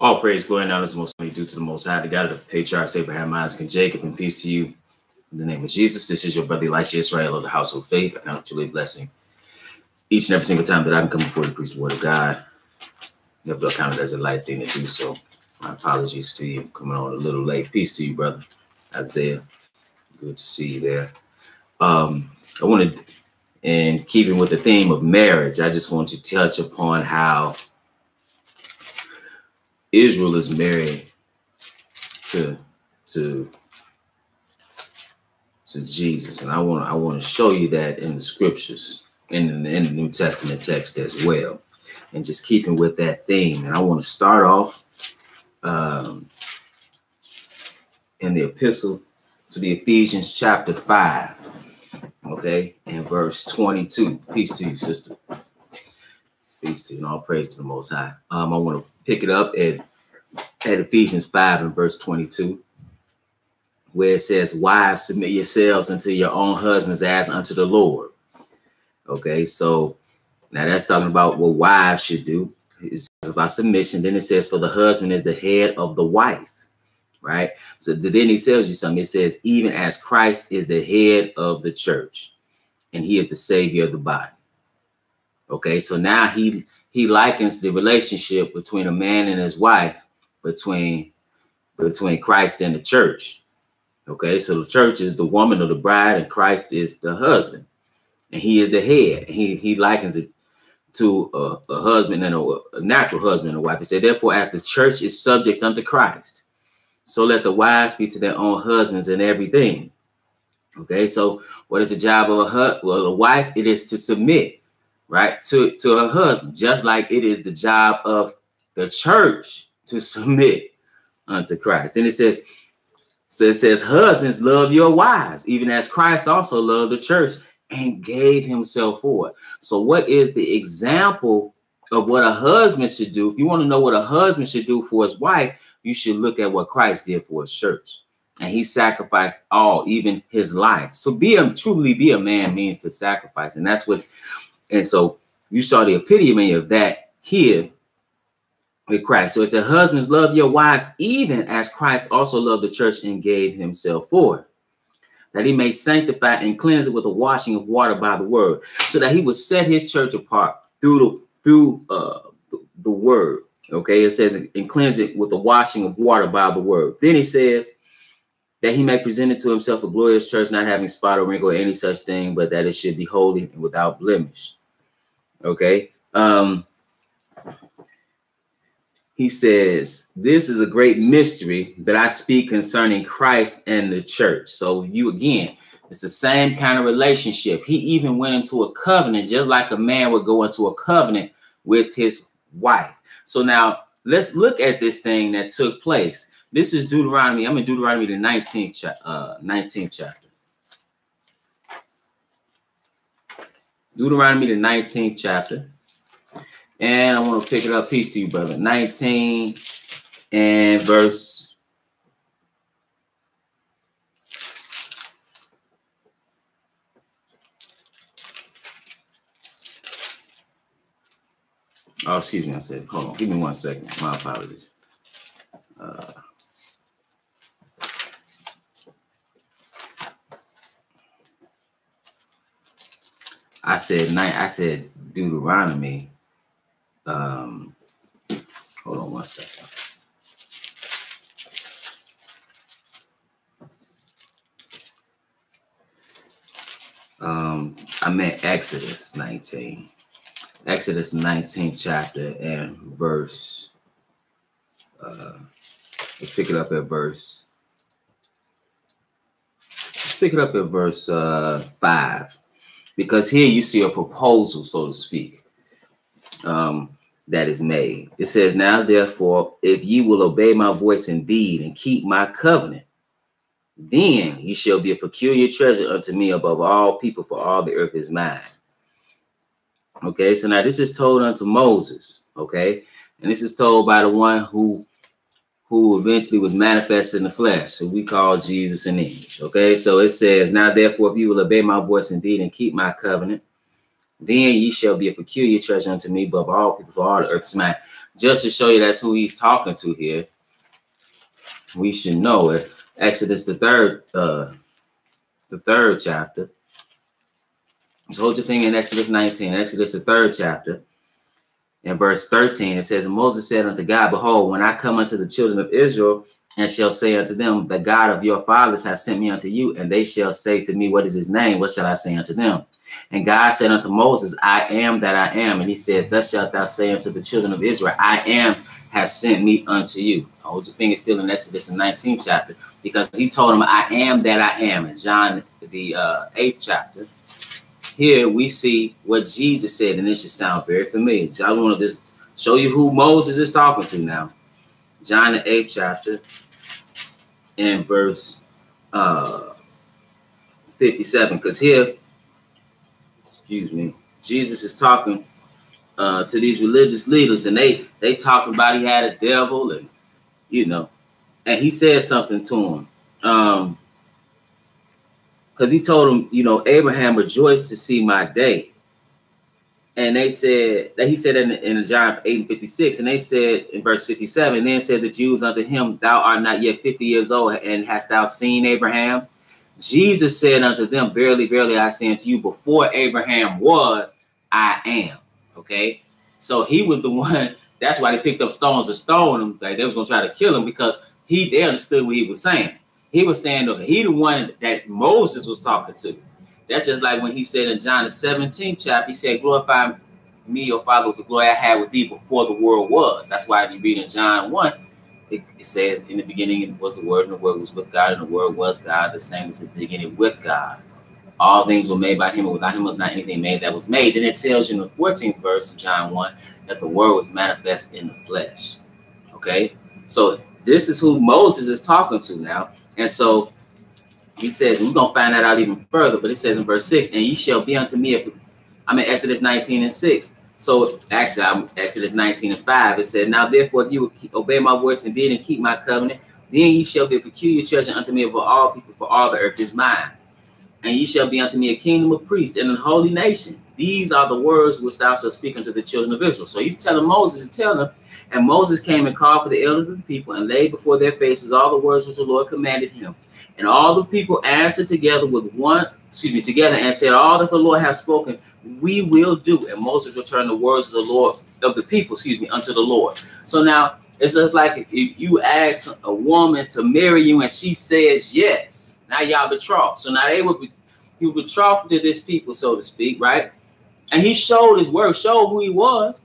All praise, glory, and honor is most due to the Most High, the God of the patriarchs Abraham, Isaac, and Jacob, and peace to you in the name of Jesus. This is your brother Elisha Israel of the household faith. I count it truly a blessing each and every single time that I can come before you, preach the word of God. Never count it as a light thing to do so. My apologies to you coming on a little late. Peace to you, brother Isaiah. Good to see you there. I wanted, in keeping with the theme of marriage, I just want to touch upon how Israel is married to Jesus, and I want to show you that in the scriptures, in the New Testament text as well, and just keeping with that theme. And I want to start off in the epistle to the Ephesians chapter 5, okay, and verse 22. Peace to you, sister. Peace to you, and all praise to the Most High. I want to pick it up at Ephesians 5 and verse 22, where it says, "Wives, submit yourselves unto your own husbands as unto the Lord." Okay, so now that's talking about what wives should do. It's about submission. Then it says, "For the husband is the head of the wife," right? So then he tells you something. It says, "Even as Christ is the head of the church, and he is the savior of the body." Okay, so now he likens the relationship between a man and his wife, between Christ and the church. Okay, so the church is the woman or the bride, and Christ is the husband, and he is the head. He likens it to a husband and a natural husband and wife. He said, "Therefore, as the church is subject unto Christ, so let the wives be to their own husbands in everything." Okay, so what is the job of a wife? It is to submit, right, to her husband, just like it is the job of the church to submit unto Christ. And it says, "Husbands, love your wives, even as Christ also loved the church and gave himself for it." So what is the example of what a husband should do? If you want to know what a husband should do for his wife, you should look at what Christ did for his church. And he sacrificed all, even his life. So truly be a man means to sacrifice. And that's what, and so you saw the epitome of that here with Christ. So it said, "Husbands, love your wives, even as Christ also loved the church and gave himself for it, that he may sanctify and cleanse it with the washing of water by the word," so that he would set his church apart through the word. Okay, it says, "and cleanse it with the washing of water by the word." Then he says, "that he may present it to himself a glorious church, not having spot or wrinkle or any such thing, but that it should be holy and without blemish." Okay. He says, "This is a great mystery that I speak concerning Christ and the church." So it's the same kind of relationship. He even went into a covenant, just like a man would go into a covenant with his wife. So now let's look at this thing that took place. This is Deuteronomy. I'm in Deuteronomy, the 19th chapter. Deuteronomy, the 19th chapter. And I want to pick it up. Peace to you, brother. 19 and verse. Oh, excuse me. I said, hold on. Give me 1 second. My apologies. I said Deuteronomy. Hold on 1 second. I meant Exodus 19. Exodus 19th chapter and verse. Let's pick it up at verse. Let's pick it up at verse 5, because here you see a proposal, so to speak, that is made. It says, "Now therefore, if ye will obey my voice indeed and keep my covenant, then ye shall be a peculiar treasure unto me above all people, for all the earth is mine." Okay, so now this is told unto Moses, okay, and this is told by the one who eventually was manifested in the flesh, who we call Jesus in English. Okay, so it says, "Now therefore, if you will obey my voice indeed and keep my covenant, Then ye shall be a peculiar treasure unto me above all people, for all the earth is mine. Just to show you that's who he's talking to here, we should know it. Exodus, the third chapter. So hold your finger in Exodus 19. Exodus, the 3rd chapter. In verse 13, it says, Moses said unto God, behold, when I come unto the children of Israel, and shall say unto them, the God of your fathers hath sent me unto you, and they shall say to me, what is his name? What shall I say unto them? And God said unto Moses, I am that I am. And he said, thus shalt thou say unto the children of Israel, I am has sent me unto you. Hold your finger still in Exodus, the 19th chapter, because he told him, I am that I am. In John, the 8th chapter. Here we see what Jesus said, and it should sound very familiar. So I want to just show you who Moses is talking to now. John, the 8th chapter, and verse 57. Because here, Jesus is talking to these religious leaders, and they talking about he had a devil, and and he said something to him. Because he told him, Abraham rejoiced to see my day. And they said that he said in John 8:56, and they said in verse 57, and then said the Jews unto him, thou art not yet 50 years old, and hast thou seen Abraham? Jesus said unto them, verily, verily, I say unto you, before Abraham was, I am. Okay, so he was the one. That's why they picked up stones to stone him. Like they was gonna try to kill him, because they understood what he was saying. He was saying that he the one that Moses was talking to. That's just like when he said in John the 17th chapter, he said, glorify me, O Father, with the glory I had with thee before the world was. That's why you read in John 1, it says, in the beginning was the Word, and the Word was with God, and the Word was God. The same was in the beginning with God. All things were made by him, and without him was not anything made that was made. Then it tells you in the 14th verse of John 1 that the Word was manifest in the flesh. Okay? So this is who Moses is talking to now. And so he says, we're going to find that out even further, but it says in verse 6, and ye shall be unto me, Exodus 19:6. So actually, Exodus 19:5, it said, now therefore, if you will obey my voice indeed and keep my covenant, then ye shall be a peculiar treasure unto me over all people, for all the earth is mine. And ye shall be unto me a kingdom of priests and a holy nation. These are the words which thou shalt speak unto the children of Israel. So he's telling Moses to tell them, and Moses came and called for the elders of the people and laid before their faces all the words which the Lord commanded him. And all the people answered together together and said, all that the Lord hath spoken, we will do. And Moses returned the words of the Lord, of the people, unto the Lord. So now it's just like if you ask a woman to marry you and she says yes, now y'all betrothed. So now he was betrothed to this people, so to speak, right? And he showed his word, showed who he was.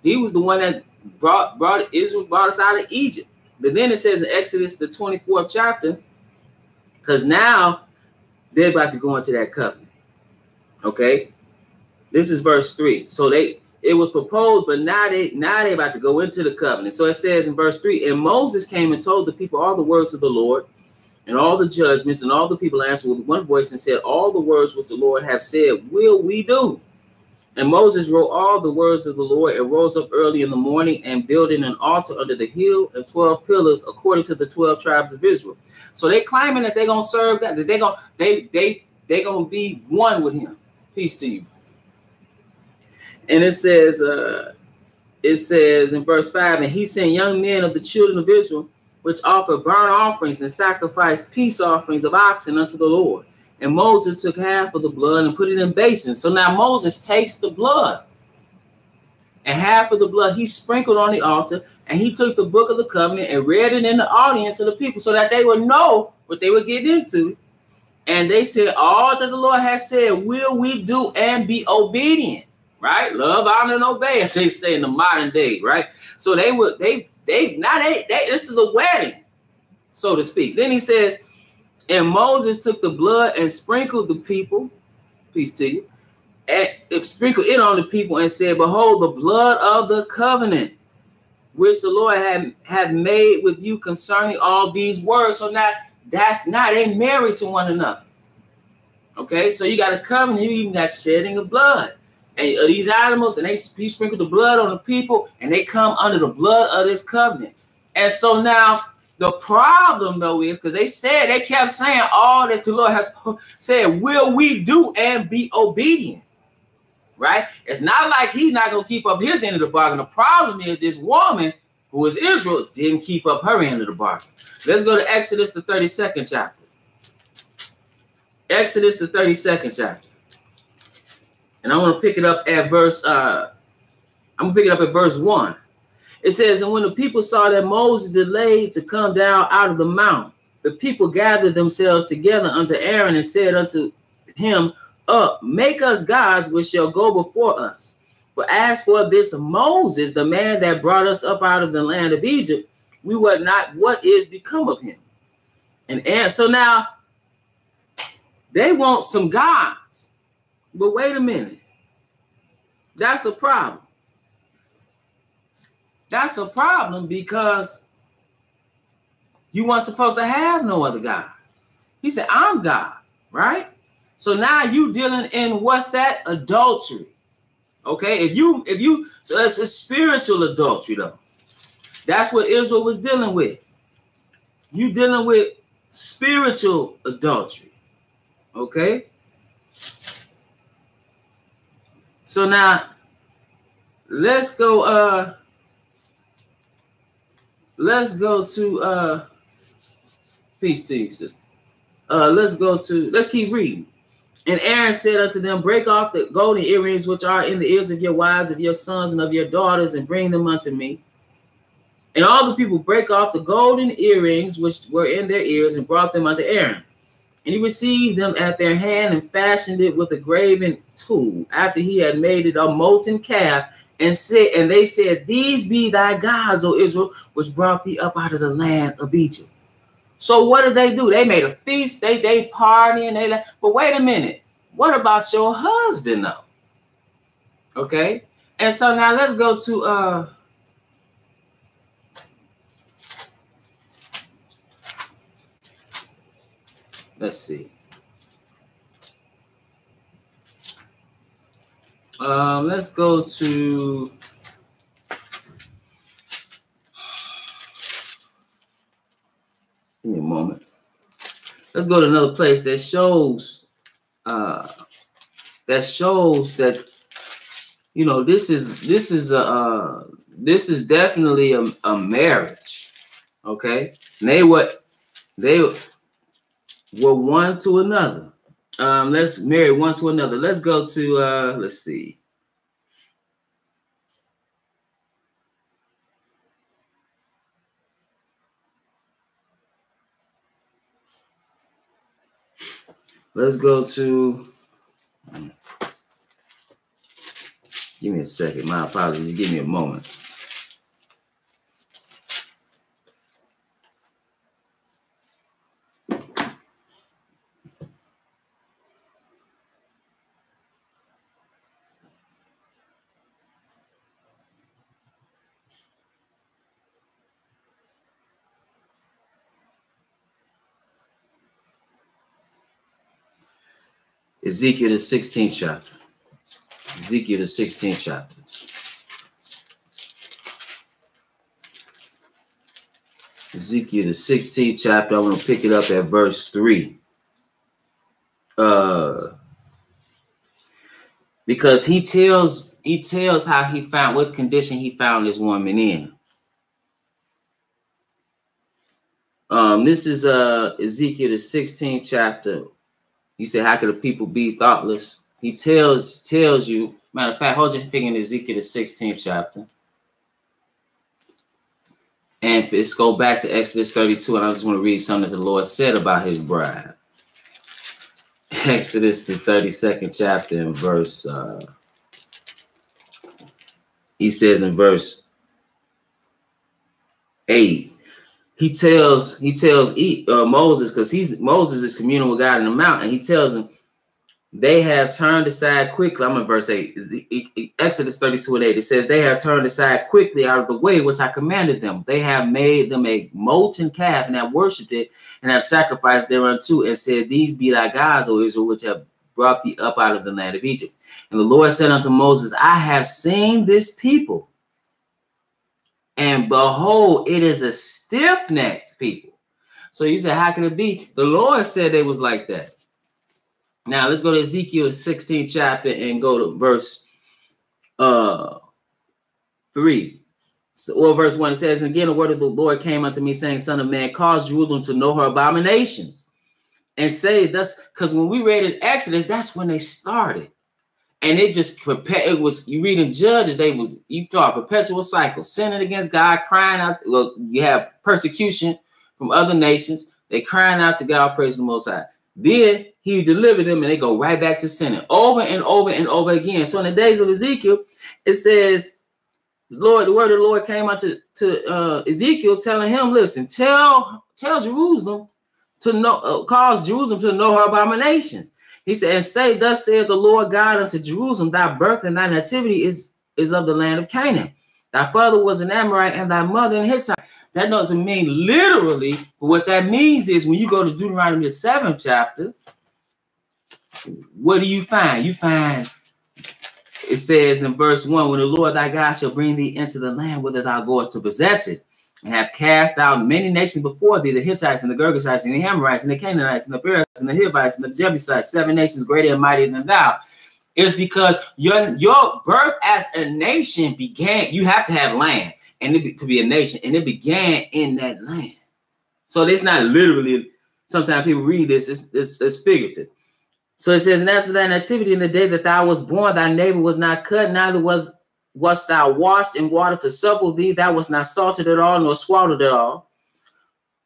He was the one that brought us out of Egypt. But then it says in Exodus, the 24th chapter, because now they're about to go into that covenant. Okay, this is verse 3. So it was proposed, but now they about to go into the covenant. So it says in verse 3, and Moses came and told the people all the words of the Lord and all the judgments, and all the people answered with one voice and said, all the words which the Lord have said will we do. And Moses wrote all the words of the Lord and rose up early in the morning and building an altar under the hill and 12 pillars according to the 12 tribes of Israel. So they claiming that they're gonna serve God, that they gonna be one with him. Peace to you. And it says in verse 5, and he sent young men of the children of Israel, which offered burnt offerings and sacrificed peace offerings of oxen unto the Lord. And Moses took half of the blood and put it in basins. So now Moses takes the blood, and half of the blood he sprinkled on the altar, and he took the book of the covenant and read it in the audience of the people so that they would know what they were getting into. And they said, all that the Lord has said will we do and be obedient, right? Love, honor, and obey, as they say in the modern day, right? So this is a wedding, so to speak. Then he says, and Moses took the blood and sprinkled the people, peace to you, and sprinkled it on the people and said, behold, the blood of the covenant, which the Lord had made with you concerning all these words. So now they married to one another. Okay, so you got a covenant, you even got shedding of blood. And these animals, and he sprinkled the blood on the people, and they come under the blood of this covenant. And so now the problem, though, is because they kept saying all that the Lord has said, will we do and be obedient, right? It's not like he's not going to keep up his end of the bargain. The problem is this woman, who is Israel, didn't keep up her end of the bargain. Let's go to Exodus, the 32nd chapter. Exodus, the 32nd chapter. And I want to pick it up at verse, verse 1. It says, and when the people saw that Moses delayed to come down out of the mount, the people gathered themselves together unto Aaron and said unto him, up, make us gods which shall go before us. For as for this Moses, the man that brought us up out of the land of Egypt, we were not what is become of him. And so now they want some gods. But wait a minute. That's a problem. That's a problem because you weren't supposed to have no other gods. He said, I'm God, right? So now you dealing in what's that? Adultery. Okay, so that's a spiritual adultery though. That's what Israel was dealing with. You dealing with spiritual adultery. Okay. So now let's go to peace to you, sister. Let's keep reading. And Aaron said unto them, break off the golden earrings which are in the ears of your wives, of your sons, and of your daughters, and bring them unto me. And all the people break off the golden earrings which were in their ears, and brought them unto Aaron. And he received them at their hand, and fashioned it with a graven tool, after he had made it a molten calf, and they said, these be thy gods, O Israel, which brought thee up out of the land of Egypt. So what did they do? They made a feast, they partying, but wait a minute. What about your husband though? Okay. And so now let's go to let's see. Let's go to give me a moment. Let's go to another place that shows that you know this is definitely a marriage. Okay, and they were one to another. Let's marry one to another. Let's go to let's see. Let's go to, give me a second. My apologies. Give me a moment. Ezekiel, the 16th chapter. Ezekiel, the 16th chapter. Ezekiel, the 16th chapter. I want to pick it up at verse 3. Because he tells how he found, what condition he found this woman in. This is Ezekiel, the 16th chapter. You say, how could the people be thoughtless? He tells you, matter of fact, hold your finger in Ezekiel, the 16th chapter. And let's go back to Exodus 32, and I just want to read something that the Lord said about his bride. Exodus, the 32nd chapter, and verse, he says in verse 8, he tells Moses, because Moses is communing with God in the mountain. He tells him, they have turned aside quickly. I'm in verse 8. Exodus 32 and 8. It says, they have turned aside quickly out of the way which I commanded them. They have made them a molten calf, and have worshipped it, and have sacrificed thereunto, and said, these be thy gods, O Israel, which have brought thee up out of the land of Egypt. And the Lord said unto Moses, I have seen this people, and behold, it is a stiff-necked people. So you say, how can it be? The Lord said they was like that. Now let's go to Ezekiel 16th chapter and go to verse 3. So, well, verse 1, it says, and again, the word of the Lord came unto me, saying, Son of man, cause Jerusalem to know her abominations. And say thus, because when we read in Exodus, that's when they started. And it just it was, you read in Judges, you thought a perpetual cycle, sinning against God, crying out. Well, you have persecution from other nations. They crying out to God, praise the Most High. Then he delivered them, and they go right back to sinning over and over and over again. So in the days of Ezekiel, it says, the word of the Lord came out to Ezekiel, telling him, listen, tell Jerusalem to know, cause Jerusalem to know her abominations. He said, and say, thus saith the Lord God unto Jerusalem, thy birth and thy nativity is of the land of Canaan. Thy father was an Amorite, and thy mother an Hittite. That doesn't mean literally, but what that means is when you go to Deuteronomy the 7th chapter, what do you find? You find, it says in verse 1, when the Lord thy God shall bring thee into the land whither thou goest to possess it, and have cast out many nations before thee, the Hittites and the Girgashites and the Amorites and the Canaanites and the Perizzites and the Hivites and the Jebusites, 7 nations greater and mightier than thou, is because your birth as a nation began, you have to have land and to be a nation, and it began in that land. So it's not literally, sometimes people read this, it's figurative. So it says, and as for thy nativity, in the day that thou was born, thy navel was not cut, neither wast thou washed in water to supple thee, thou wast not salted at all, nor swallowed at all.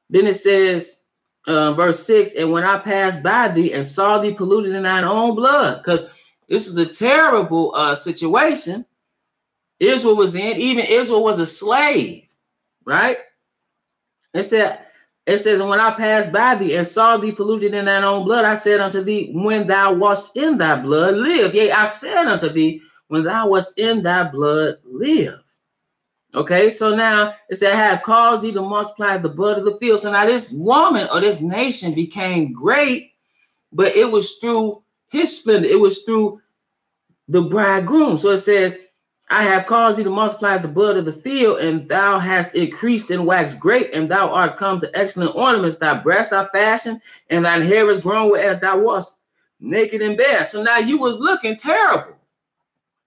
Then it says, verse 6, and when I passed by thee and saw thee polluted in thine own blood, because this is a terrible situation Israel was in. Even Israel was a slave, right? It says, and when I passed by thee and saw thee polluted in thine own blood, I said unto thee, when thou wast in thy blood, live. Yea, I said unto thee, when thou wast in thy blood, live. Okay, so now it said, I have caused thee to multiply the blood of the field. So now this woman or this nation became great, but it was through his splendor. It was through the bridegroom. So it says, I have caused thee to multiply the blood of the field, and thou hast increased and waxed great, and thou art come to excellent ornaments. Thy breasts are fashioned, and thine hair is grown whereas thou wast naked and bare. So now you was looking terrible,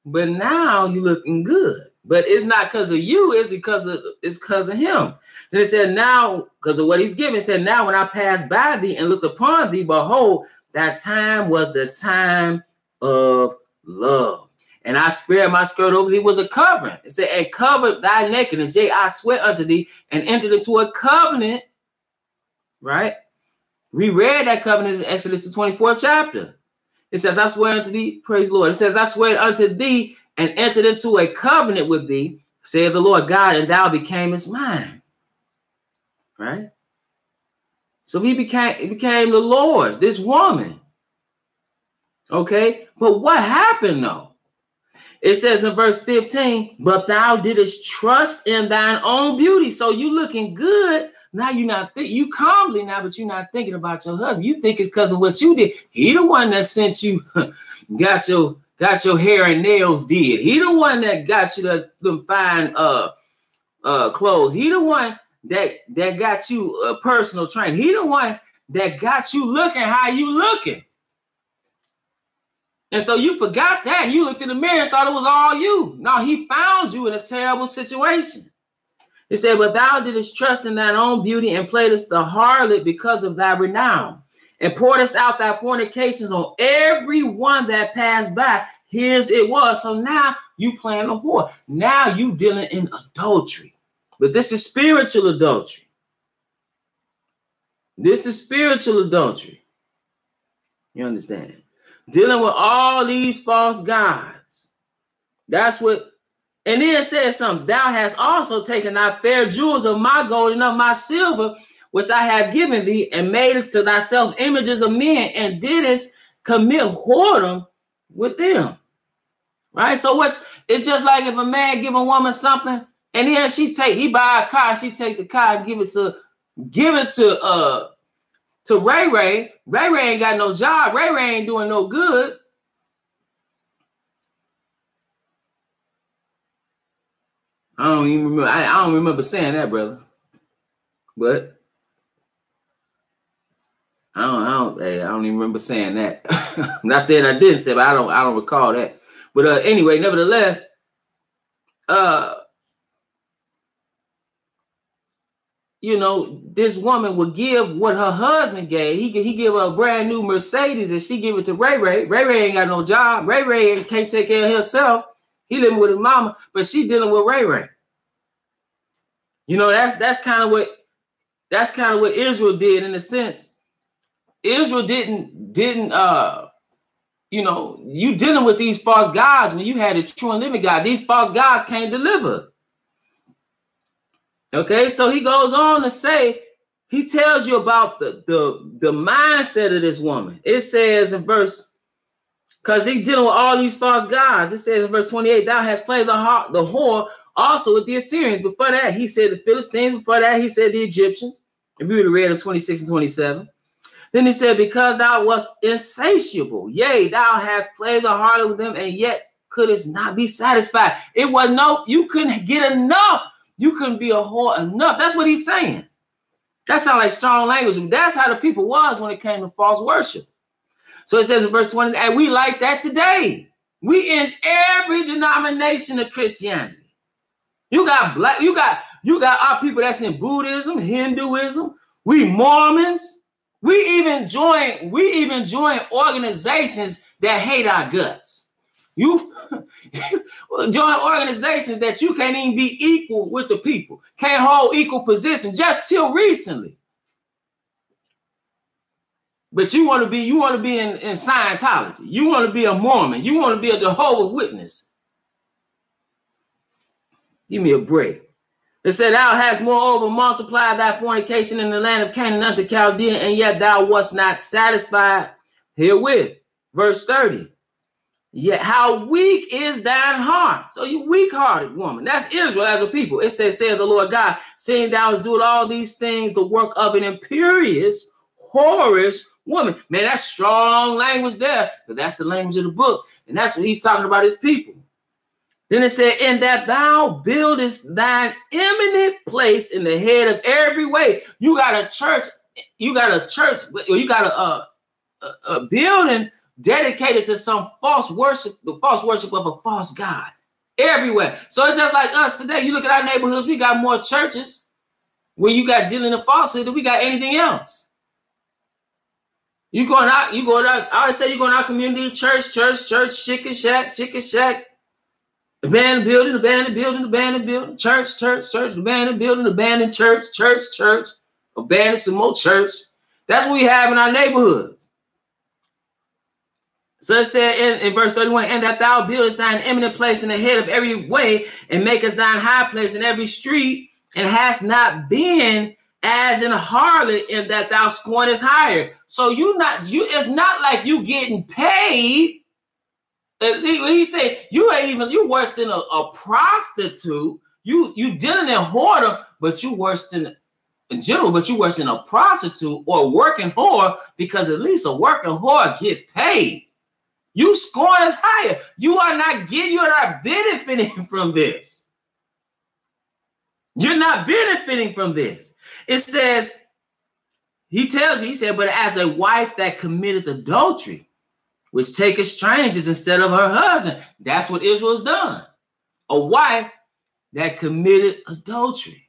but now you looking good. But it's not because of you, it's because of him. Then it said, now, because of what he's given, it said, now when I passed by thee and looked upon thee, behold, that time was the time of love. And I spread my skirt over thee was a covering. It said, and covered thy nakedness. Yea, I swear unto thee and entered into a covenant. Right? We read that covenant in Exodus, the 24th chapter. It says, I swear unto thee, praise the Lord. It says, I swear unto thee and entered into a covenant with thee, saith the Lord God, and thou becamest mine. Right? So he became the Lord's, this woman. Okay? But what happened though? It says in verse 15, but thou didst trust in thine own beauty. So you looking good. Now you're not you calmly now, but you're not thinking about your husband. You think it's because of what you did. He the one that sent you, got your hair and nails did. He the one that got you them fine clothes. He the one that got you a personal trainer. He the one that got you looking how you looking. And so you forgot that. And you looked in the mirror and thought it was all you. No, he found you in a terrible situation. It said, but thou didst trust in thine own beauty and playedest the harlot because of thy renown, and pouredest out thy fornications on every one that passed by. Here's it was. So now you playing a whore. Now you dealing in adultery. But this is spiritual adultery. This is spiritual adultery. You understand? Dealing with all these false gods. That's what, and then it says something. Thou hast also taken thy fair jewels of my gold and of my silver, which I have given thee, and madest to thyself images of men, and didst commit whoredom with them. Right? So it's just like if a man give a woman something, and then he buy a car, she take the car and give it to Ray Ray. Ray Ray ain't got no job. Ray Ray ain't doing no good. I don't even remember. I don't remember saying that, brother. But I don't even remember saying that. I'm not saying I didn't say, but I don't recall that. But anyway, nevertheless, you know, this woman would give what her husband gave. He give her a brand new Mercedes, and she give it to Ray Ray. Ray Ray ain't got no job. Ray Ray can't take care of himself. He living with his mama, but she dealing with Ray Ray. You know, that's kind of what Israel did in a sense. Israel didn't you know, you dealing with these false gods when you had a true and living God. These false gods can't deliver. Okay, so he goes on to say, he tells you about the mindset of this woman. It says in verse, because he's dealing with all these false gods. It says in verse 28, thou hast played the whore also with the Assyrians. Before that, he said the Philistines. Before that, he said the Egyptians. If you would have read in 26 and 27. Then he said, because thou wast insatiable, yea, thou hast played the harlot with them, and yet couldst not be satisfied. It was you couldn't get enough. You couldn't be a whore enough. That's what he's saying. That sounds like strong language. That's how the people was when it came to false worship. So it says in verse 20, and we like that today. We in every denomination of Christianity. You got black, you got our people that's in Buddhism, Hinduism, we Mormons. We even join organizations that hate our guts. You join organizations that you can't even be equal with the people, can't hold equal position just till recently. But you want to be in Scientology. You want to be a Mormon. You want to be a Jehovah's Witness. Give me a break. It said, thou hast moreover multiplied thy fornication in the land of Canaan unto Chaldea, and yet thou wast not satisfied herewith. Verse 30. Yet how weak is thine heart? So you weak-hearted woman. That's Israel as a people. It says, saith the Lord God, seeing thou hast doing all these things, the work of an imperious, whorish woman. Man, that's strong language there, but that's the language of the book. And that's what he's talking about his people. Then it said, in that thou buildest thine eminent place in the head of every way. You got a church, or you got a building dedicated to some false worship, the false worship of a false god everywhere. So it's just like us today. You look at our neighborhoods, we got more churches where you got dealing in falsehood than we got anything else. You going out, I always say you're going out community, church, chicken shack, abandoned building, church, abandoned building, abandoned church, abandoned some more church. That's what we have in our neighborhoods. So it said in verse 31, and that thou buildest thine eminent place in the head of every way, and makest thine high place in every street, and hast not been as in a harlot, in that thou scornest higher. So it's not like you getting paid. He said you worse than a prostitute. You dealing in whoredom, but you worse than in general, but you worse than a prostitute or a working whore, because at least a working whore gets paid. You scorn us higher. You are not benefiting from this. You're not benefiting from this. It says, he said, but as a wife that committed adultery, which taketh strangers instead of her husband. That's what Israel's done. A wife that committed adultery.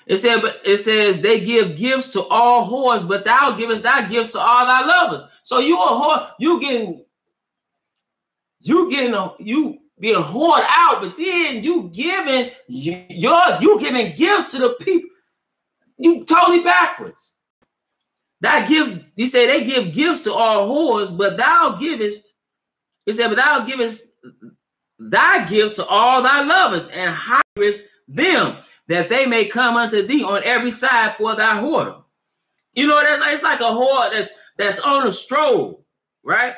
It says they give gifts to all whores, but thou givest thy gifts to all thy lovers. So you a whore, you being whored out, but then you giving gifts to the people. You totally backwards. That gives, he said they give gifts to all whores, but thou givest, he said, but thou givest thy gifts to all thy lovers, and hirest them, that they may come unto thee on every side for thy whoredom. You know, it's like a whore that's on a stroll, right?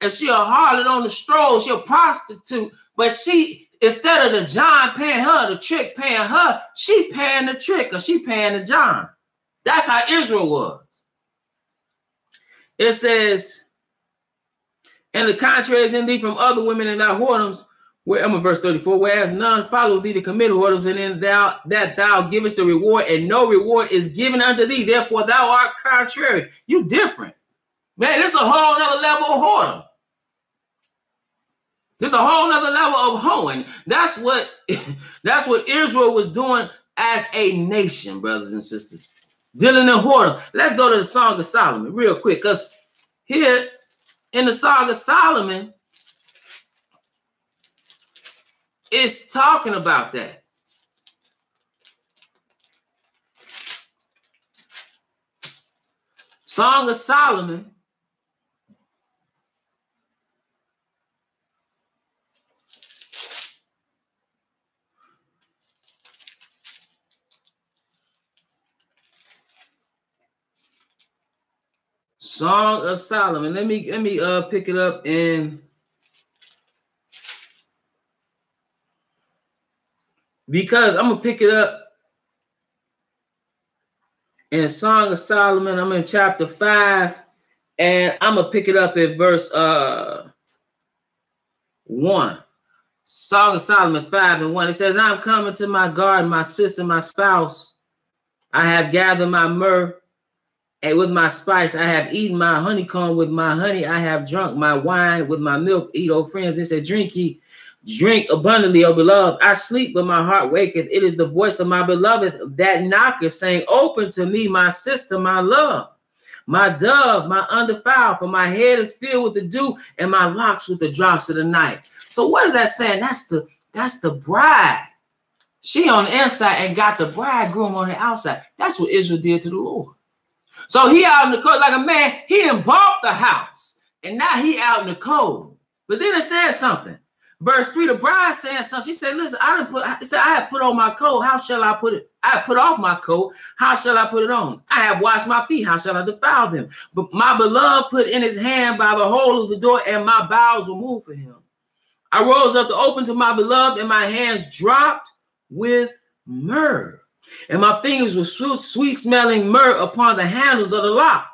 And she a harlot on the stroll, she a prostitute, but she, instead of the John paying her, the trick paying her, she paying the trick, or she paying the John. That's how Israel was. It says, and the contrary is in thee from other women in thy whoredoms, where I'm in verse 34, whereas none follow thee to commit whoredoms, and in thou givest the reward, and no reward is given unto thee. Therefore thou art contrary. You different. Man, this is a whole nother level of whoredom. There's a whole nother level of hoeing. That's what Israel was doing as a nation, brothers and sisters. Dealing in whoredom. Let's go to the Song of Solomon real quick, because here in the Song of Solomon, it's talking about that. Song of Solomon. Song of Solomon. Let me pick it up in, because I'm gonna pick it up in Song of Solomon. I'm in chapter 5, and I'm gonna pick it up at verse 1. Song of Solomon 5:1. It says, I'm coming to my garden, my sister, my spouse. I have gathered my myrrh, and with my spice, I have eaten my honeycomb. With my honey, I have drunk my wine. With my milk, eat, O friends. It said, drink ye, drink abundantly, O beloved. I sleep, but my heart waketh. It is the voice of my beloved that knocketh, saying, open to me, my sister, my love, my dove, my undefiled. For my head is filled with the dew, and my locks with the drops of the night. So what is that saying? That's the bride. She on the inside and got the bridegroom on the outside. That's what Israel did to the Lord. So he out in the cold like a man. He done bought the house, and now he out in the cold. But then it says something. Verse 3, the bride said something. She said, listen, I have put on my coat. How shall I put it? I have put off my coat. How shall I put it on? I have washed my feet. How shall I defile them? But my beloved put in his hand by the hole of the door, and my bowels were moved for him. I rose up to open to my beloved, and my hands dropped with myrrh, and my fingers were sweet-smelling myrrh upon the handles of the lock.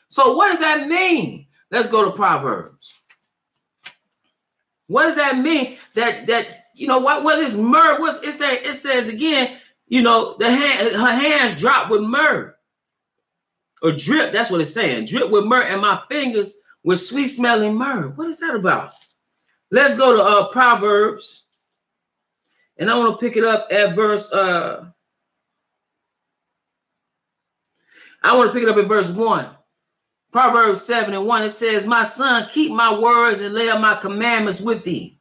So what does that mean? Let's go to Proverbs. What does that mean? That you know what is myrrh? What's it say? It says again, you know, her hands drop with myrrh, or drip. That's what it's saying. Drip with myrrh, and my fingers with sweet-smelling myrrh. What is that about? Let's go to Proverbs, and I want to pick it up at verse. I want to pick it up at verse 1. Proverbs 7:1. It says, my son, keep my words and lay up my commandments with thee.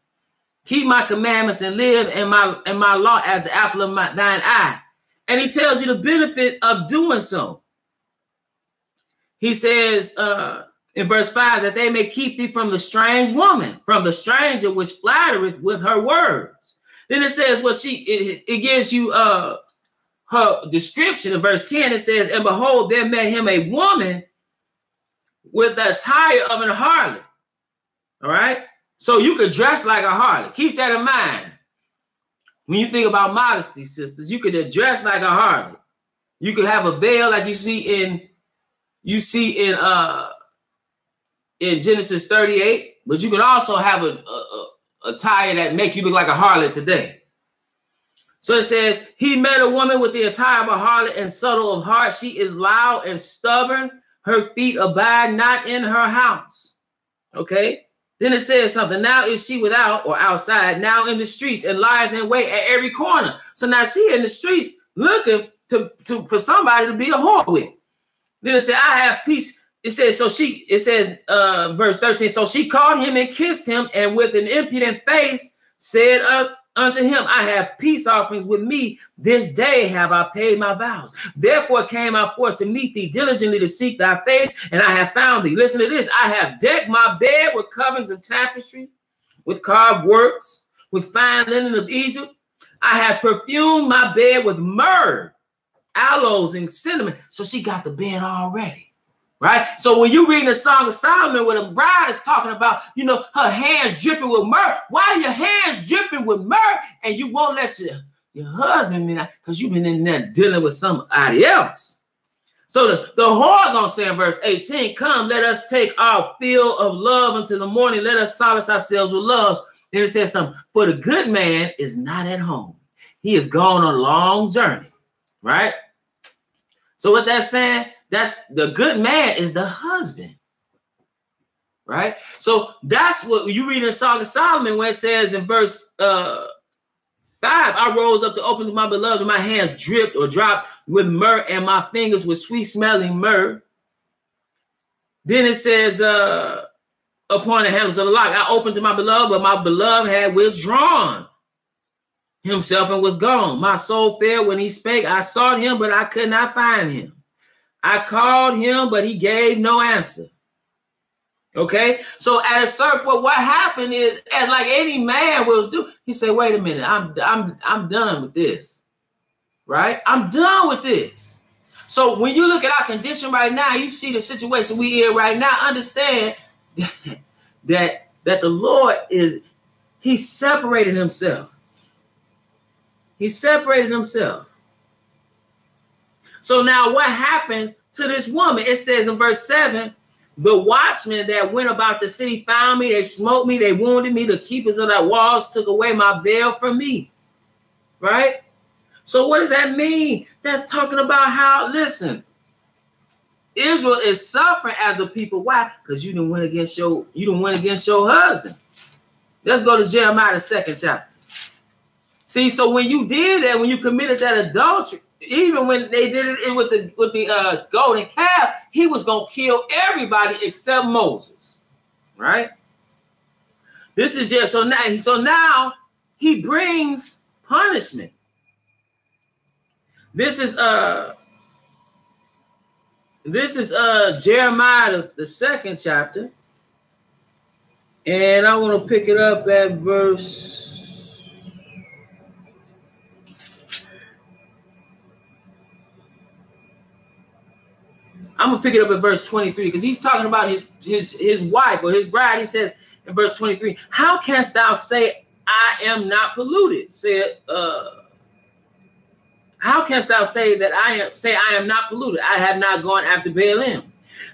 Keep my commandments and live in my law as the apple of thine eye. And he tells you the benefit of doing so. He says in verse 5 that they may keep thee from the strange woman, from the stranger which flattereth with her words. Then it says, well, it gives you her description. In verse 10, it says, and behold, there met him a woman with the attire of an harlot. All right. So you could dress like a harlot. Keep that in mind. When you think about modesty, sisters, you could dress like a harlot. You could have a veil like you see in Genesis 38, but you can also have a attire that make you look like a harlot today. So it says, he met a woman with the attire of a harlot and subtle of heart. She is loud and stubborn. Her feet abide not in her house. Okay. Then it says something. Now is she without or outside, now in the streets, and lieth in wait at every corner. So now she in the streets looking for somebody to be a whore with. Then it said, I have peace. It says, verse 13, so she caught him and kissed him, and with an impudent face said unto him, I have peace offerings with me. This day have I paid my vows. Therefore came I forth to meet thee, diligently to seek thy face, and I have found thee. Listen to this. I have decked my bed with coverings of tapestry, with carved works, with fine linen of Egypt. I have perfumed my bed with myrrh, aloes, and cinnamon. So she got the bed already. Right? So when you read the Song of Solomon, where the bride is talking about, you know, her hands dripping with myrrh. Why are your hands dripping with myrrh and you won't let your husband in that? Because you've been in there dealing with somebody else. So the whore gonna say in verse 18, come, let us take our fill of love until the morning. Let us solace ourselves with loves. Then it says something, for the good man is not at home. He is gone on a long journey. Right? So what that's saying, that's the good man is the husband, right? So that's what you read in Song of Solomon, where it says in verse 5, I rose up to open to my beloved, and my hands dripped or dropped with myrrh, and my fingers with sweet smelling myrrh. Then it says, upon the handles of the lock, I opened to my beloved, but my beloved had withdrawn himself and was gone. My soul failed when he spake. I sought him, but I could not find him. I called him, but he gave no answer. Okay, so at a certain point, what happened is, as like any man will do, he said, "Wait a minute, I'm done with this, right? I'm done with this." So when you look at our condition right now, you see the situation we in right now. Understand that the Lord He separated Himself. He separated Himself. So now, what happened to this woman? It says in verse 7. The watchmen that went about the city found me. They smote me. They wounded me. The keepers of that walls took away my veil from me. Right? So what does that mean? That's talking about how, listen, Israel is suffering as a people. Why? Because you didn't win against your husband. Let's go to Jeremiah, the 2nd chapter. See, so when you did that, when you committed that adultery, even when they did it with the golden calf, he was going to kill everybody except Moses, right? This is just so now he brings punishment. This is Jeremiah, the 2nd chapter, and I want to pick it up at verse. I'm going to pick it up at verse 23 because he's talking about his wife or his bride. He says in verse 23, how canst thou say I am not polluted? How canst thou say that I am not polluted? I have not gone after Baalim.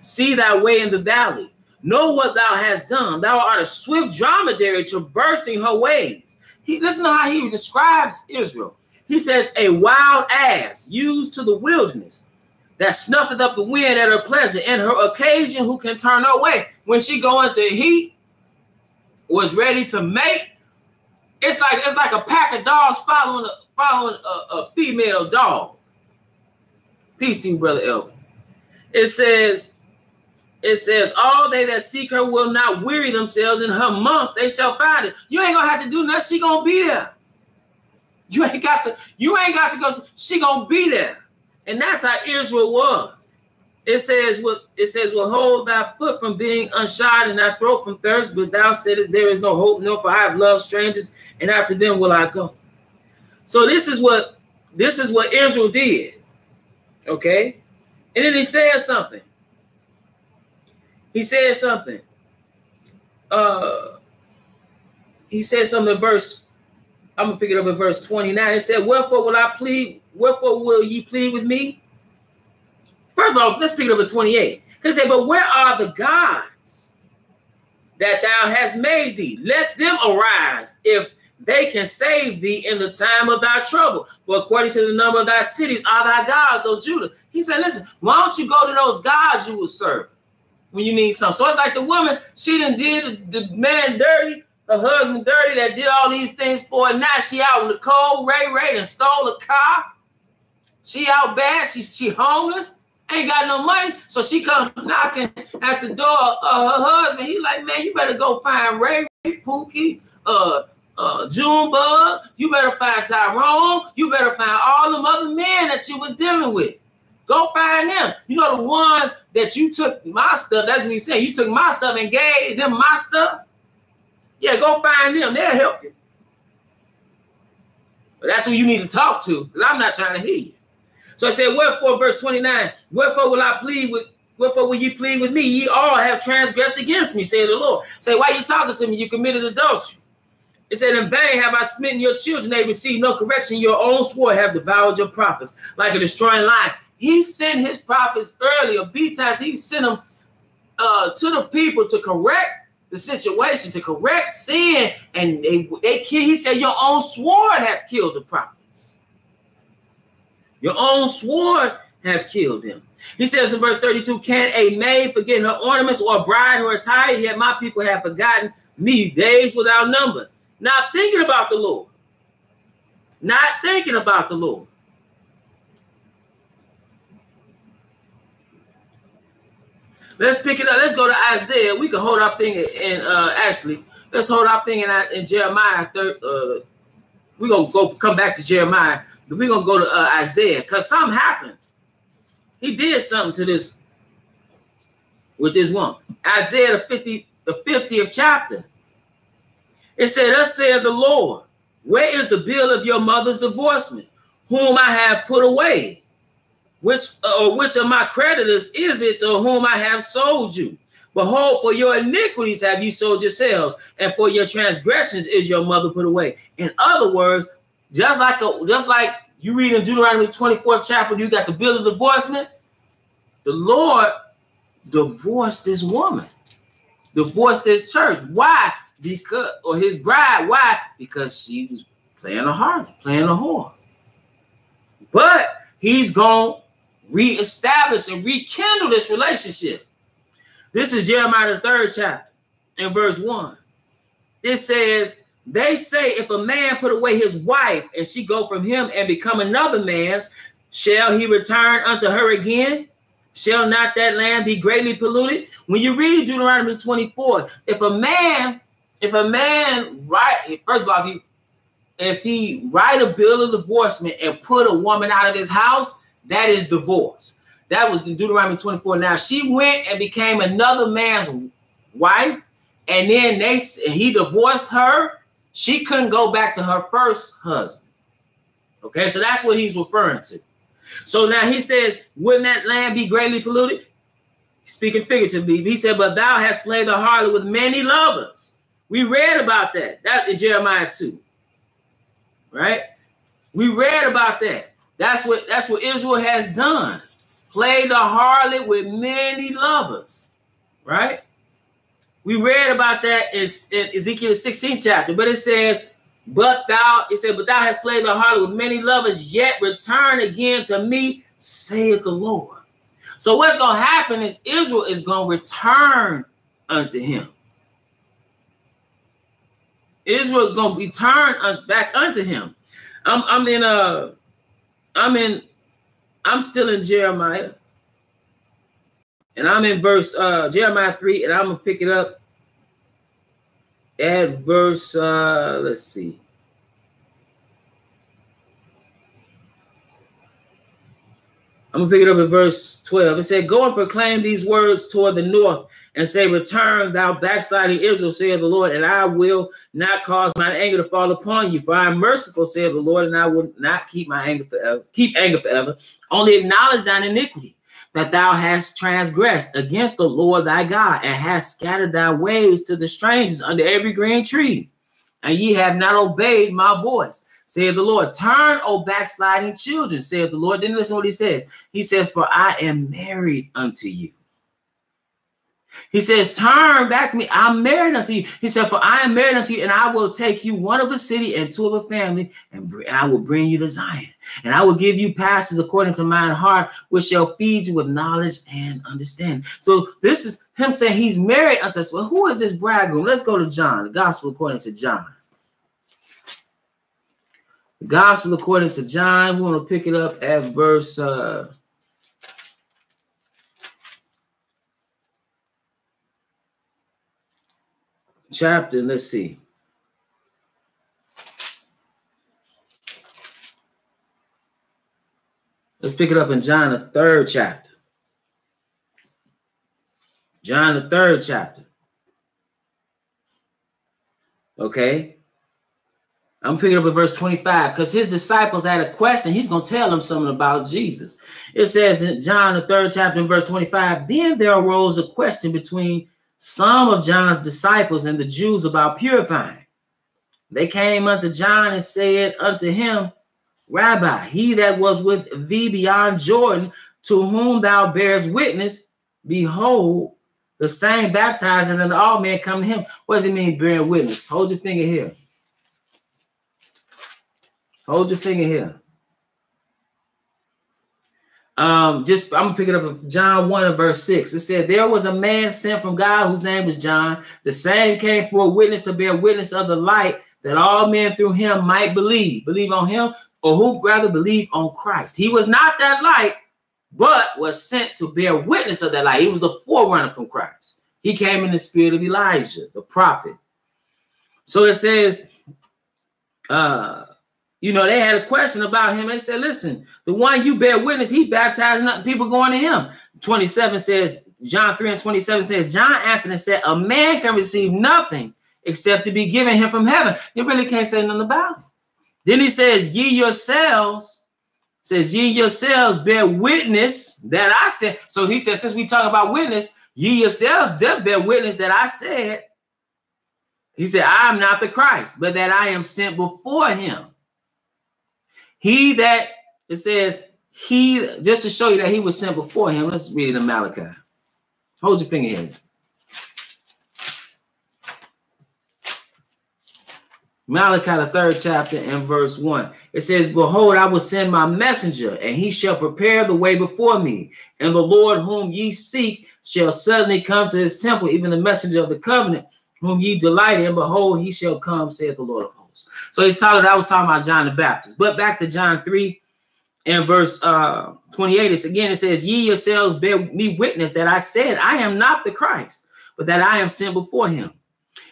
See thy way in the valley. Know what thou hast done. Thou art a swift dromedary traversing her ways. Listen to how he describes Israel. He says a wild ass used to the wilderness, that snuffeth up the wind at her pleasure, and her occasion who can turn her away. When she go into heat, was ready to mate. It's like a pack of dogs following a female dog. Peace to you, Brother Elvin. It says, all they that seek her will not weary themselves. In her month they shall find it. You ain't gonna have to do nothing. She gonna be there. You ain't got to go. She gonna be there. And that's how Israel was. It says, well, hold thy foot from being unshod and thy throat from thirst, but thou saidest, there is no hope, no, for I have loved strangers, and after them will I go. So this is what Israel did. Okay? And then he said something. He said something in verse, I'm going to pick it up in verse 29. It said, wherefore will ye plead with me? First of all, let's pick it up at 28. Because it said, but where are the gods that thou hast made thee? Let them arise, if they can save thee in the time of thy trouble. For according to the number of thy cities are thy gods, O Judah. He said, listen, why don't you go to those gods you will serve when you need something? So it's like the woman, she done did the man dirty, her husband dirty, that did all these things for her. Now she out in the cold, Ray and stole a car. She out bad. She homeless. Ain't got no money. So she come knocking at the door of her husband. He like, man, you better go find Ray, Pookie, Junebug. You better find Tyrone. You better find all them other men that you was dealing with. Go find them. You know the ones that you took my stuff. That's what he said. You took my stuff and gave them my stuff. Yeah, go find them. They'll help you. But that's who you need to talk to, because I'm not trying to hear you. So I said, wherefore, verse 29, wherefore will ye plead with me? Ye all have transgressed against me, said the Lord. Say, why you talking to me? You committed adultery. It said, in vain have I smitten your children. They received no correction. Your own sword have devoured your prophets like a destroying lion. He sent his prophets earlier, B times. He sent them to the people to correct the situation, to correct sin. And he said, your own sword have killed the prophets. Your own sword have killed him. He says in verse 32, can a maid forget her ornaments, or a bride her attire? Yet my people have forgotten me days without number. Not thinking about the Lord. Not thinking about the Lord. Let's pick it up. Let's go to Isaiah. We can hold our finger in, actually, let's hold our finger in Jeremiah. We're going to come back to Jeremiah, but we're going to go to Isaiah, because something happened. He did something to this, with this woman. Isaiah, the 50th chapter. It said, thus saith the Lord, where is the bill of your mother's divorcement, whom I have put away? Which of my creditors is it to whom I have sold you? Behold, for your iniquities have you sold yourselves, and for your transgressions is your mother put away. In other words, just like you read in Deuteronomy 24th chapter, you got the bill of divorcement. The Lord divorced this woman, divorced this church. Why? Because, or his bride. Why? Because she was playing a harlot, playing a whore. But he's going to reestablish and rekindle this relationship. This is Jeremiah the 3rd chapter in verse 1. It says, they say, if a man put away his wife and she go from him and become another man's, shall he return unto her again? Shall not that land be greatly polluted? When you read Deuteronomy 24, if a man write, first of all, if he write a bill of divorcement and put a woman out of his house, that is divorce. That was the Deuteronomy 24. Now she went and became another man's wife, and then he divorced her. She couldn't go back to her first husband. Okay, so that's what he's referring to. So now he says, wouldn't that land be greatly polluted? Speaking figuratively, he said, but thou hast played the harlot with many lovers. We read about that. That's in Jeremiah 2. Right? We read about that. That's what Israel has done. Played the harlot with many lovers. Right? We read about that in Ezekiel 16th chapter, but it says, but thou hast played the harlot with many lovers, yet return again to me, saith the Lord. So what's going to happen is Israel is going to return unto him. Israel is going to return back unto him. I'm still in Jeremiah, and I'm in verse Jeremiah 3, and I'm gonna pick it up at verse let's see. I'm gonna pick it up at verse 12. It said, go and proclaim these words toward the north, and say, return, thou backsliding Israel, saith the Lord, and I will not cause my anger to fall upon you. For I am merciful, saith the Lord, and I will not keep my anger forever. Keep anger forever. Only acknowledge thine iniquity, that thou hast transgressed against the Lord thy God, and hast scattered thy ways to the strangers under every green tree, and ye have not obeyed my voice, saith the Lord. Turn, O backsliding children, saith the Lord. Then listen to what he says. He says, for I am married unto you. He says, turn back to me. I'm married unto you. He said, for I am married unto you, and I will take you one of a city and two of a family, and I will bring you to Zion. And I will give you pastors according to mine heart, which shall feed you with knowledge and understanding. So this is him saying he's married unto us. Well, who is this bridegroom? Let's go to John, the gospel according to John. The gospel according to John. We want to pick it up at verse chapter, let's see. Let's pick it up in John, the 3rd chapter. John, the 3rd chapter. Okay. I'm picking up at verse 25 because his disciples had a question. He's going to tell them something about Jesus. It says in John, the 3rd chapter, in verse 25, then there arose a question between some of John's disciples and the Jews about purifying. They came unto John and said unto him, Rabbi, he that was with thee beyond Jordan, to whom thou bearest witness, behold, the same baptizing, and all men come to him. What does it mean, bearing witness? Hold your finger here. Hold your finger here. I'm gonna pick it up in John 1 and verse 6. It said, there was a man sent from God whose name was John. The same came for a witness to bear witness of the light, that all men through him might believe. Believe on him, or who rather believe on Christ. He was not that light, but was sent to bear witness of that light. He was the forerunner from Christ. He came in the spirit of Elijah, the prophet. So it says, you know, they had a question about him. They said, listen, the one you bear witness, he baptized nothing, people going to him. 27 says, John 3 and 27 says, John answered and said, a man can receive nothing except to be given him from heaven. You really can't say nothing about it. Then he says, ye yourselves bear witness that I said. So he said, since we talk about witness, ye yourselves just bear witness that I said. He said, I am not the Christ, but that I am sent before him. He that, it says, he, just to show you that he was sent before him. Let's read it in Malachi. Hold your finger here. Malachi, the 3rd chapter and verse 1. It says, behold, I will send my messenger, and he shall prepare the way before me. And the Lord whom ye seek shall suddenly come to his temple, even the messenger of the covenant, whom ye delight in. Behold, he shall come, saith the Lord of hosts. So I was talking about John the Baptist. But back to John 3 and verse 28. It says, ye yourselves bear me witness that I said, I am not the Christ, but that I am sent before him.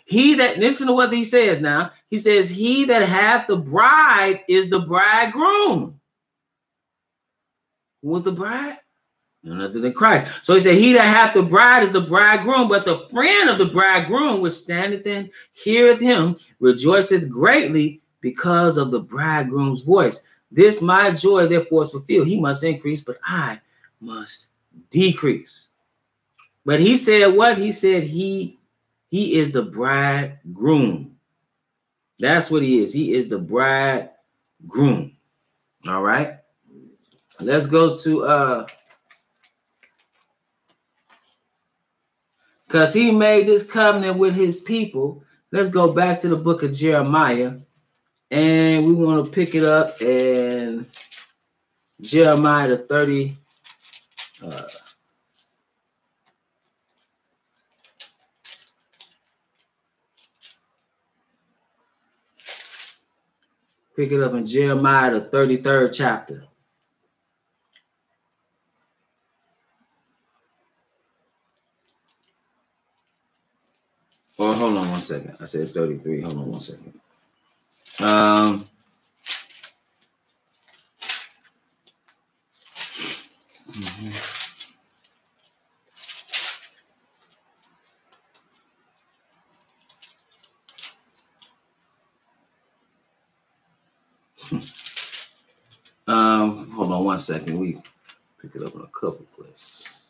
He that, listen to what he says now. He says, he that hath the bride is the bridegroom. Who was the bride? None other than Christ. So he said, he that hath the bride is the bridegroom, but the friend of the bridegroom which standeth and heareth him rejoiceth greatly because of the bridegroom's voice. This my joy therefore is fulfilled. He must increase, but I must decrease. But he said what? He said he is the bridegroom. That's what he is. He is the bridegroom. All right. Let's go to because he made this covenant with his people. Let's go back to the book of Jeremiah. And we want to pick it up in Jeremiah the 30. Pick it up in Jeremiah, the 33rd chapter. Oh, hold on one second. I said 33. Hold on one second. Hold on one second. We pick it up in a couple places.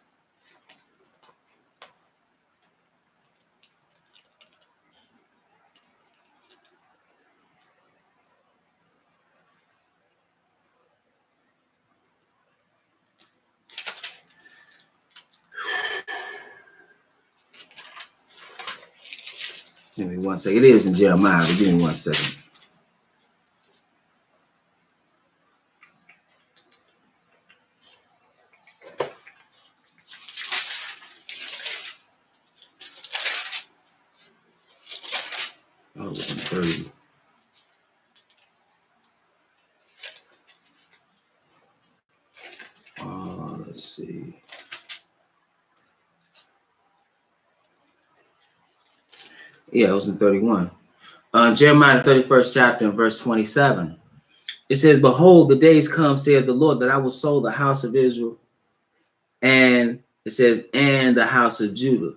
Give me one second. It is in Jeremiah, but give me one second. Oh, it was in 30. Let's see. Yeah, it was in 31. Jeremiah, the 31st chapter, and verse 27. It says, behold, the days come, saith the Lord, that I will sow the house of Israel, and it says, and the house of Judah,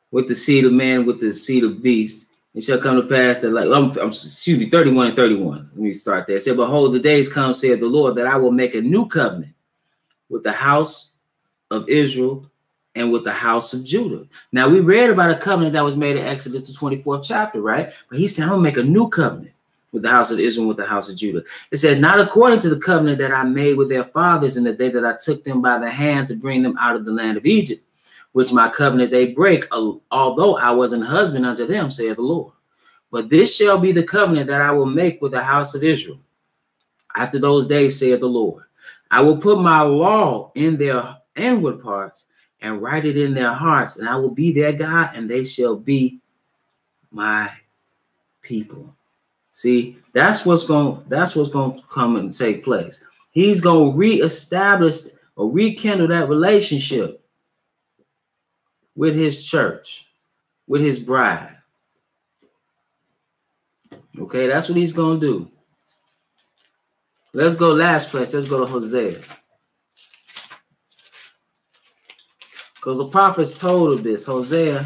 with the seed of man, with the seed of beast. It shall come to pass that, like, excuse me, 31 and 31. Let me start there. It said, behold, the days come, saith the Lord, that I will make a new covenant with the house of Israel and with the house of Judah. Now, we read about a covenant that was made in Exodus, the 24th chapter, right? But he said, I'm going to make a new covenant with the house of Israel and with the house of Judah. It says, not according to the covenant that I made with their fathers in the day that I took them by the hand to bring them out of the land of Egypt, which my covenant they break, although I was an husband unto them, saith the Lord. But this shall be the covenant that I will make with the house of Israel after those days, saith the Lord. I will put my law in their inward parts and write it in their hearts, and I will be their God, and they shall be my people. See, that's what's going to come and take place. He's going to reestablish or rekindle that relationship with his church, with his bride. Okay, that's what he's going to do. Let's go last place. Let's go to Hosea. Because the prophets told of this. Hosea.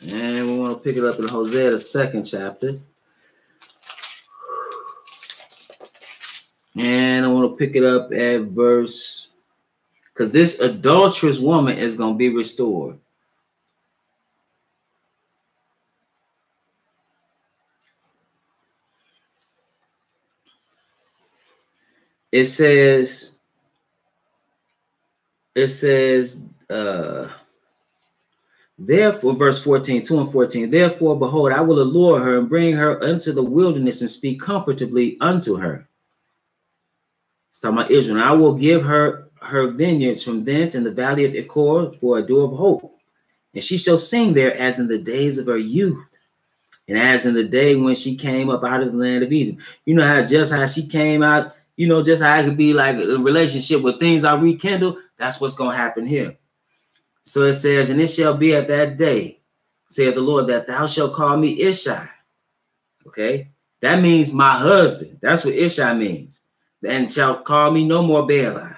And we want to pick it up in Hosea, the 2nd chapter. And I want to pick it up at verse, because this adulterous woman is going to be restored. It says, therefore, verse 14, 2 and 14, therefore, behold, I will allure her and bring her into the wilderness and speak comfortably unto her. It's talking about Israel. And I will give her vineyards from thence in the valley of Achor for a door of hope. And she shall sing there as in the days of her youth, and as in the day when she came up out of the land of Egypt. You know how she came out, you know, just how it could be like a relationship where things are rekindled. That's what's going to happen here. So it says, and it shall be at that day, saith the Lord, that thou shalt call me Ishai. Okay, that means my husband. That's what Ishai means. And shalt call me no more Baali.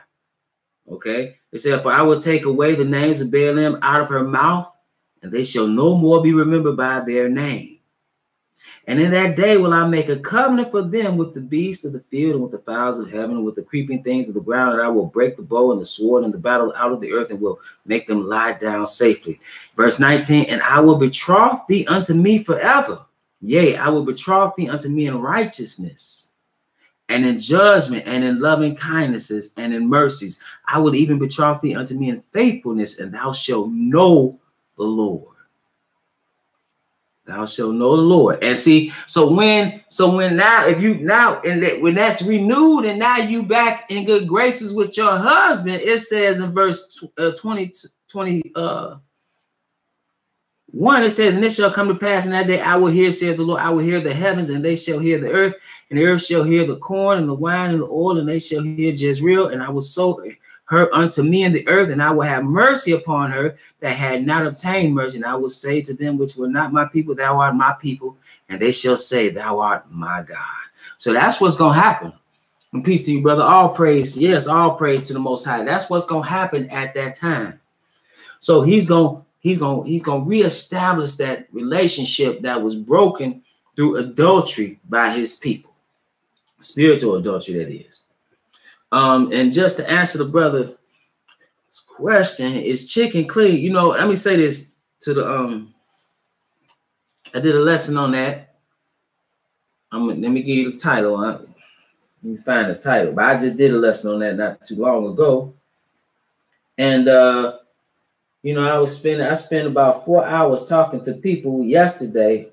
Okay, it said, for I will take away the names of Baalim out of her mouth, and they shall no more be remembered by their name. And in that day will I make a covenant for them with the beasts of the field and with the fowls of heaven and with the creeping things of the ground. And I will break the bow and the sword and the battle out of the earth and will make them lie down safely. Verse 19, and I will betroth thee unto me forever. Yea, I will betroth thee unto me in righteousness and in judgment and in loving kindnesses and in mercies. I will even betroth thee unto me in faithfulness, and thou shalt know the Lord. Thou shalt know the Lord. And see, when that's renewed and now you back in good graces with your husband, it says in verse 21, it says, and it shall come to pass in that day, I will hear, saith the Lord, I will hear the heavens, and they shall hear the earth, and the earth shall hear the corn and the wine and the oil, and they shall hear Jezreel, and I will sow her unto me in the earth, and I will have mercy upon her that had not obtained mercy. And I will say to them which were not my people, thou art my people, and they shall say, thou art my God. So that's what's going to happen. And peace to you, brother. All praise, yes, all praise to the Most High. That's what's going to happen at that time. So he's going to reestablish that relationship that was broken through adultery by his people. Spiritual adultery, that is. And just to answer the brother's question, is chicken clean? You know, let me say this to the I did a lesson on that. Let me give you the title. Let me find the title. But I just did a lesson on that not too long ago. And you know, I spent about 4 hours talking to people yesterday,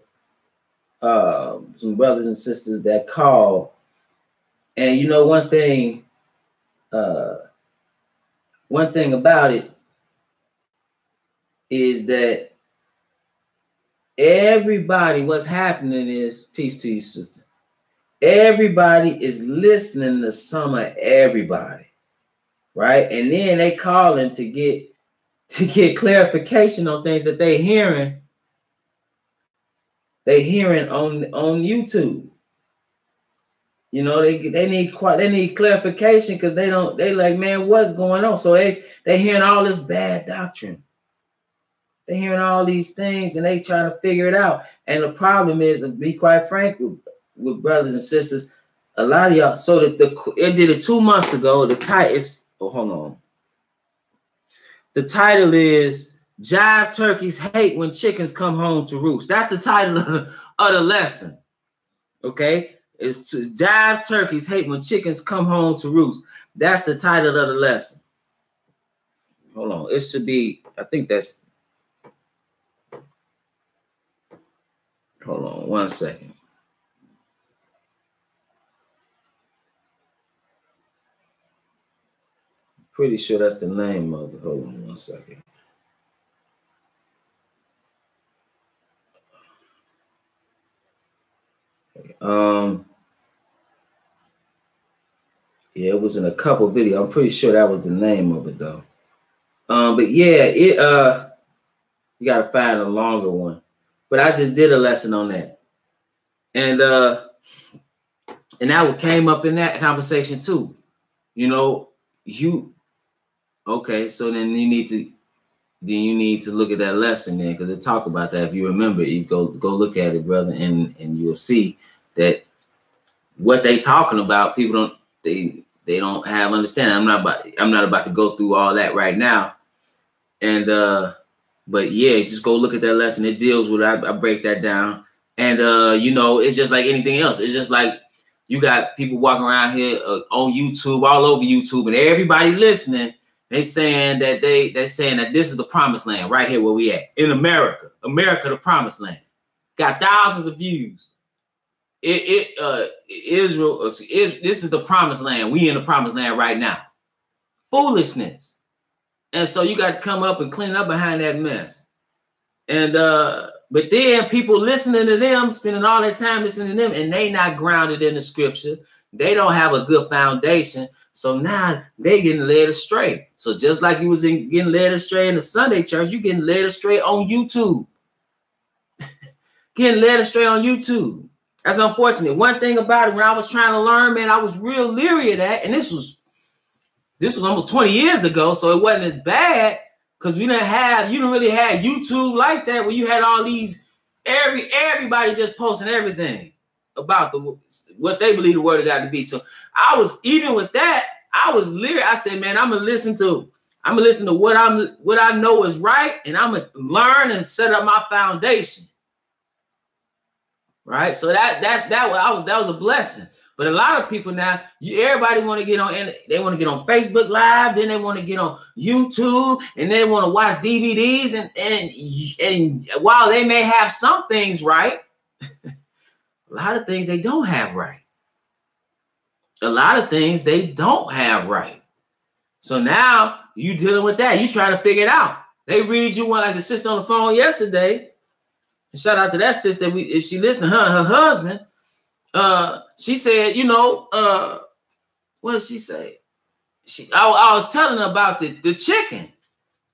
some brothers and sisters that called. And you know, one thing about it is that everybody, what's happening is, peace to you, sister. Everybody is listening to some of everybody, right? And then they calling to get clarification on things that they hearing on YouTube. You know, they need clarification because they like, man, what's going on? So they hearing all this bad doctrine. They hearing all these things and they trying to figure it out. And the problem is, to be quite frank with brothers and sisters, a lot of y'all. So it did it 2 months ago. The title is, hold on. The title is "Jive Turkeys Hate When Chickens Come Home to Roost." That's the title of the lesson. Okay. It's Jive Turkeys Hate When Chickens Come Home to Roost. That's the title of the lesson. Hold on. It should be, I think that's, Hold on 1 second. Pretty sure that's the name of it. Hold on 1 second. Yeah, it was in a couple videos. I'm pretty sure that was the name of it though. But yeah, you gotta find a longer one. But I just did a lesson on that. And that what came up in that conversation too. You know, okay, so then you need to look at that lesson then, because it talk about that. If you remember, you go look at it, brother, and you'll see that what they talking about, people they don't have understanding. I'm not about to go through all that right now. And but yeah, just go look at that lesson. It deals with I break that down. And you know, it's just like anything else. It's just like you got people walking around here on YouTube, all over YouTube, and everybody listening. They saying that they're saying that this is the promised land right here where we at in America, the promised land. Got thousands of views. Israel, this is the promised land. We in the promised land right now. Foolishness. And so you got to come up and clean up behind that mess. And but then people listening to them, spending all their time listening to them, and they not grounded in the scripture. They don't have a good foundation. So now they getting led astray. So just like you was getting led astray in the Sunday church, you getting led astray on YouTube. Getting led astray on YouTube. That's unfortunate. One thing about it, when I was trying to learn, man, I was real leery of that. And this was almost 20 years ago, so it wasn't as bad because you didn't really have YouTube like that where you had all these everybody just posting everything about what they believe the word of God to be. So I was, even with that, I was leery. I said, man, I'm gonna listen to what I know is right, and I'm gonna learn and set up my foundation. Right. So that was a blessing. But a lot of people now, everybody want to get on, and they want to get on Facebook Live, then they want to get on YouTube, and they want to watch DVDs, and while they may have some things right, a lot of things they don't have right. A lot of things they don't have right. So now you dealing with that. You trying to figure it out. They read you one, like the sister on the phone yesterday. And shout out to that sister. If she listened to her husband, she said, you know, what did she say? I was telling her about the chicken.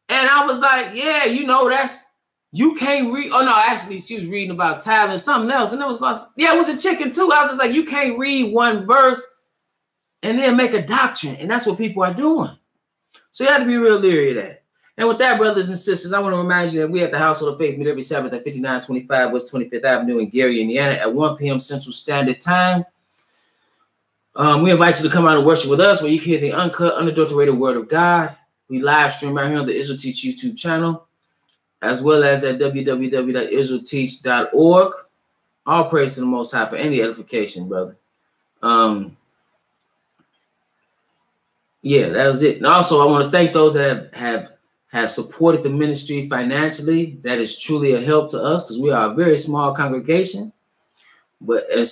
And I was like, yeah, you know, you can't read. Oh, no, actually, she was reading about tithing and something else. And it was like, yeah, it was a chicken too. I was just like, you can't read one verse and then make a doctrine. And that's what people are doing. So you have to be real leery of that. And with that, brothers and sisters, I want to remind you that we at the Household of Faith meet every Sabbath at 5925 West 25th Avenue in Gary, Indiana at 1 p.m. Central Standard Time. We invite you to come out and worship with us where you can hear the uncut, unadulterated word of God. We live stream right here on the Israel Teach YouTube channel, as well as at www.israelteach.org. All praise to the Most High for any edification, brother. Yeah, that was it. And also, I want to thank those that have supported the ministry financially. That is truly a help to us because we are a very small congregation. And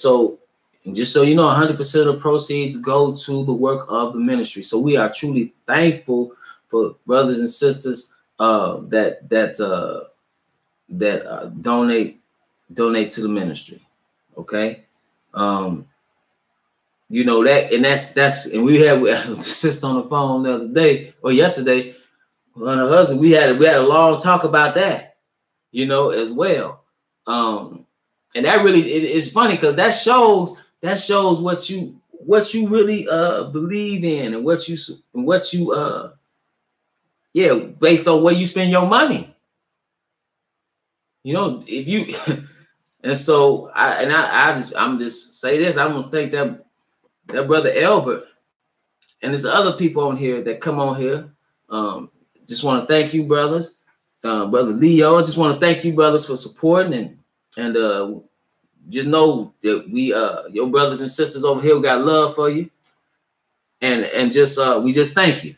just so you know, 100% of the proceeds go to the work of the ministry. So we are truly thankful for brothers and sisters that donate to the ministry. Okay. You know that, and and we had the sister on the phone the other day or yesterday. And her husband, we had a long talk about that, you know, as well. And that really it's funny because that shows what you really believe in and what you based on where you spend your money. You know, if you and so I'm just say this, I'm gonna thank that brother Albert and there's other people on here that come on here. Just want to thank you, brothers. Brother Leo, I just want to thank you, brothers, for supporting and just know that we your brothers and sisters over here got love for you. And just we just thank you.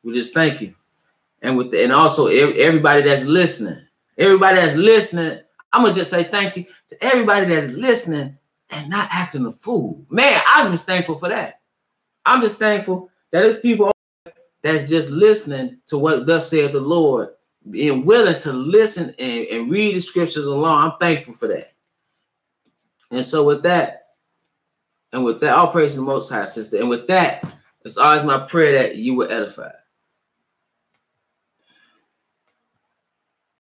We just thank you. And also everybody that's listening. Everybody that's listening, I'm going to just say thank you to everybody that's listening and not acting a fool. Man, I'm just thankful for that. I'm just thankful that there's people that's just listening to what thus saith the Lord, being willing to listen and read the scriptures along. I'm thankful for that. And so with that, all praise to the Most High, sister. And with that, it's always my prayer that you were edified.